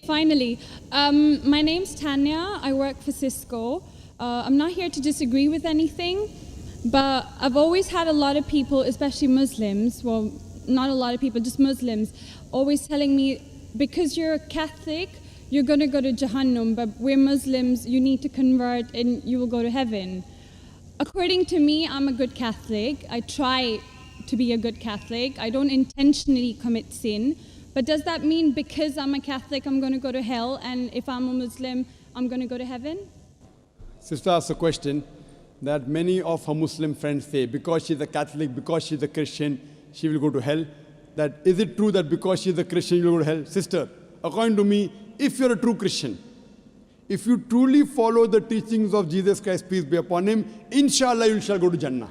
Finally, my name's Tanya. I work for Cisco. I'm not here to disagree with anything, but I've always had a lot of people, especially Muslims, well, not a lot of people, just Muslims, always telling me, because you're a Catholic, you're going to go to Jahannam, but we're Muslims, you need to convert and you will go to heaven. According to me, I'm a good Catholic. I try to be a good Catholic. I don't intentionally commit sin. But does that mean because I'm a Catholic, I'm going to go to hell, and if I'm a Muslim, I'm going to go to heaven? Sister asked a question that many of her Muslim friends say, because she's a Catholic, because she's a Christian, she will go to hell. That is it true that because she's a Christian, you will go to hell? Sister, according to me, if you're a true Christian, if you truly follow the teachings of Jesus Christ, peace be upon him, inshallah you shall go to Jannah.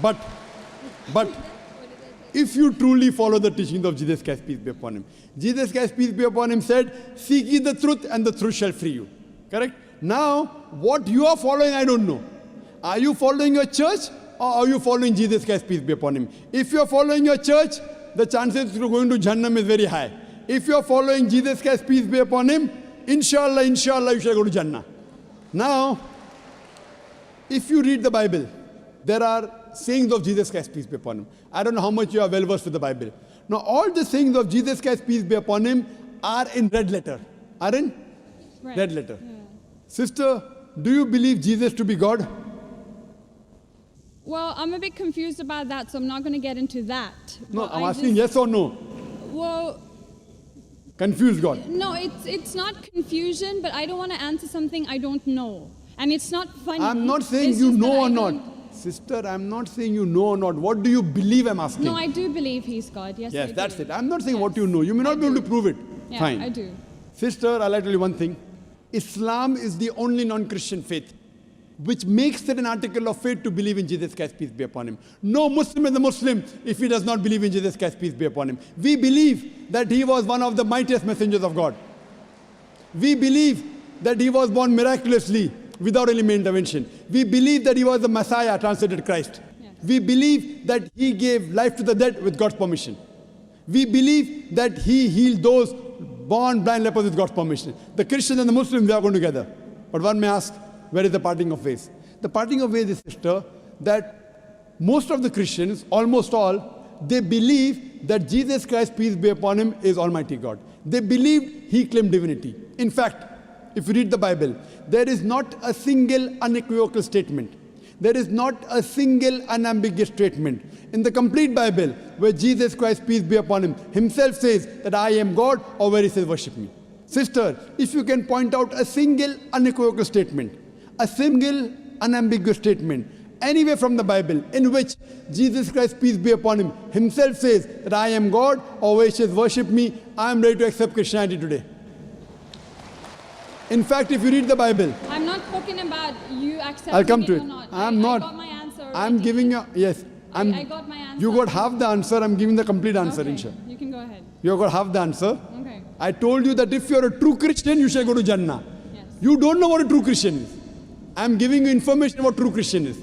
Okay. But if you truly follow the teachings of Jesus Christ, peace be upon him, Jesus Christ, peace be upon him, said, seek ye the truth and the truth shall free you. Correct? Now, what you are following, I don't know. Are you following your church or are you following Jesus Christ, peace be upon him? If you are following your church, the chances of going to Jannah is very high. If you are following Jesus Christ, peace be upon him, inshallah, you shall go to Jannah. Now, if you read the Bible, there are sayings of Jesus Christ, peace be upon him. I don't know how much you are well versed with the Bible. Now, all the sayings of Jesus Christ, peace be upon him, are in red letter. Are in red letter. Yeah. Sister, do you believe Jesus to be God? Well, I'm a bit confused about that, so I'm not going to get into that. No, I'm asking yes or no. Well, confused God. No, it's not confusion, but I don't want to answer something I don't know. And it's not funny. I'm not saying you know or not. Sister, I'm not saying you know or not. What do you believe, I'm asking? No, I do believe he's God. Yes, yes, I that's do. it. I'm not saying what you know. You may not be able to prove it. Yeah, fine. I do. Sister, I'd like to tell you one thing. Islam is the only non-Christian faith which makes it an article of faith to believe in Jesus Christ, peace be upon him. No Muslim is a Muslim if he does not believe in Jesus Christ, peace be upon him. We believe that he was one of the mightiest messengers of God. We believe that he was born miraculously without any intervention. We believe that he was the Messiah, translated Christ. Yes. We believe that he gave life to the dead with God's permission. We believe that he healed those born blind lepers with God's permission. The Christians and the Muslims, they are going together. But one may ask, where is the parting of ways? The parting of ways is, sister, that most of the Christians, almost all, they believe that Jesus Christ, peace be upon him, is Almighty God. They believed he claimed divinity. In fact, if you read the Bible, there is not a single unequivocal statement. There is not a single unambiguous statement in the complete Bible where Jesus Christ, peace be upon him, himself says that I am God, or where he says worship me. Sister, if you can point out a single unequivocal statement, a single unambiguous statement, anywhere from the Bible in which Jesus Christ, peace be upon him, himself says that I am God, or where he says worship me, I am ready to accept Christianity today. In fact, if you read the Bible, I'm not talking about you accepting I'll come to it. Or not. I got my answer. I'm giving you, yes. I got my answer. You got half the answer, I'm giving the complete answer, okay, inshallah. You can go ahead. You got half the answer. Okay. I told you that if you're a true Christian, you shall go to Jannah. Yes. You don't know what a true Christian is. I'm giving you information about true Christian is.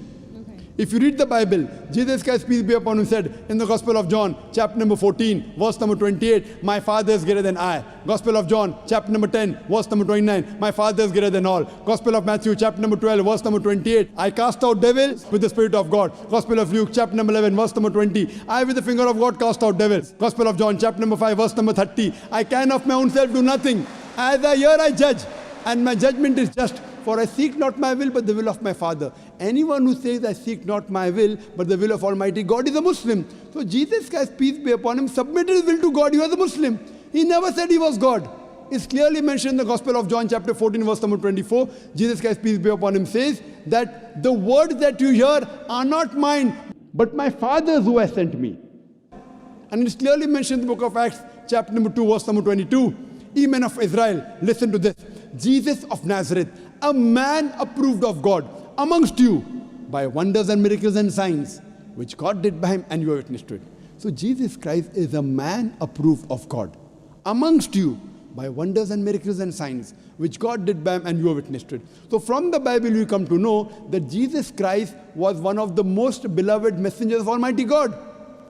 If you read the Bible, Jesus Christ, peace be upon him, said in the Gospel of John, chapter number 14, verse number 28, my Father is greater than I. Gospel of John, chapter number 10, verse number 29, my Father is greater than all. Gospel of Matthew, chapter number 12, verse number 28, I cast out devils with the Spirit of God. Gospel of Luke, chapter number 11, verse number 20, I with the finger of God cast out devils. Gospel of John, chapter number 5, verse number 30, I can of my own self do nothing. As I hear, I judge, and my judgment is just. For I seek not my will, but the will of my Father. Anyone who says, I seek not my will, but the will of Almighty God is a Muslim. So Jesus Christ, peace be upon him, submitted his will to God. He was a Muslim. He never said he was God. It's clearly mentioned in the Gospel of John, chapter 14, verse number 24. Jesus Christ, peace be upon him, says that the words that you hear are not mine, but my Father's who has sent me. And it's clearly mentioned in the book of Acts, chapter number 2, verse number 22. Ye men of Israel, listen to this. Jesus of Nazareth, a man approved of God amongst you by wonders and miracles and signs, which God did by him, and you are witness to it. So Jesus Christ is a man approved of God amongst you by wonders and miracles and signs, which God did by him, and you are witness to it. So from the Bible we come to know that Jesus Christ was one of the most beloved messengers of Almighty God.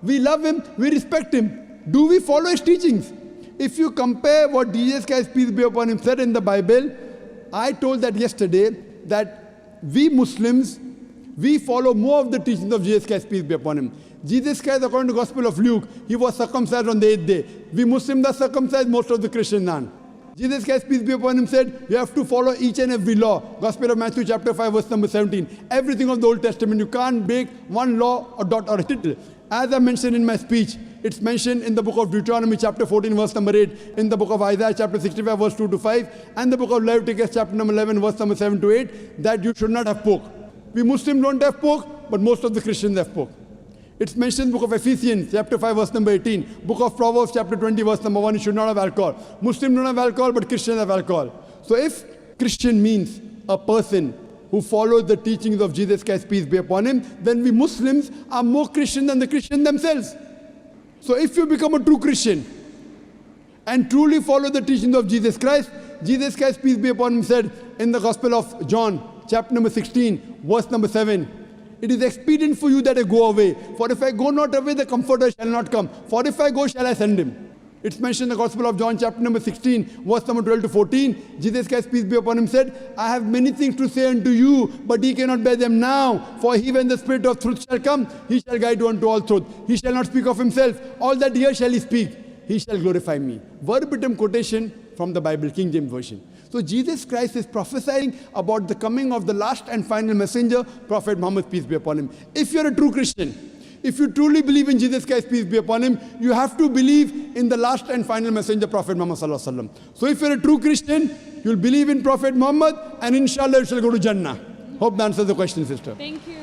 We love him, we respect him. Do we follow his teachings? if you compare what Jesus Christ, peace be upon him, said in the Bible, I told that yesterday, that we Muslims, we follow more of the teachings of Jesus Christ, peace be upon him. Jesus Christ, according to the Gospel of Luke, he was circumcised on the 8th day. We Muslims are circumcised, most of the Christians aren't. Jesus Christ, peace be upon him, said, you have to follow each and every law. Gospel of Matthew chapter 5, verse number 17. Everything of the Old Testament, you can't break one law or dot or a tittle. As I mentioned in my speech, it's mentioned in the book of Deuteronomy chapter 14, verse number 8, in the book of Isaiah chapter 65, verse 2 to 5, and the book of Leviticus chapter number 11, verse number 7 to 8, that you should not have pork. We Muslims don't have pork, but most of the Christians have pork. It's mentioned in the book of Ephesians, chapter 5, verse number 18. Book of Proverbs, chapter 20, verse number 1, you should not have alcohol. Muslims don't have alcohol, but Christians have alcohol. So if Christian means a person who follows the teachings of Jesus Christ, peace be upon him, then we Muslims are more Christian than the Christians themselves. So if you become a true Christian and truly follow the teachings of Jesus Christ, peace be upon him, said in the Gospel of John, chapter number 16, verse number 7, it is expedient for you that I go away. For if I go not away, the Comforter shall not come. For if I go, shall I send him. It's mentioned in the Gospel of John, chapter number 16, verse number 12 to 14. Jesus Christ, peace be upon him, said, I have many things to say unto you, but ye cannot bear them now. For he, when the Spirit of truth shall come, he shall guide you unto all truth. He shall not speak of himself. All that here shall he speak. He shall glorify me. Verbatim quotation from the Bible, King James Version. So Jesus Christ is prophesying about the coming of the last and final messenger, Prophet Muhammad, peace be upon him. If you're a true Christian, if you truly believe in Jesus Christ, peace be upon him, you have to believe in the last and final messenger, Prophet Muhammad sallallahu alaihi wasallam. So if you're a true Christian, you'll believe in Prophet Muhammad, and inshallah you shall go to Jannah. Hope that answers the question, sister. Thank you.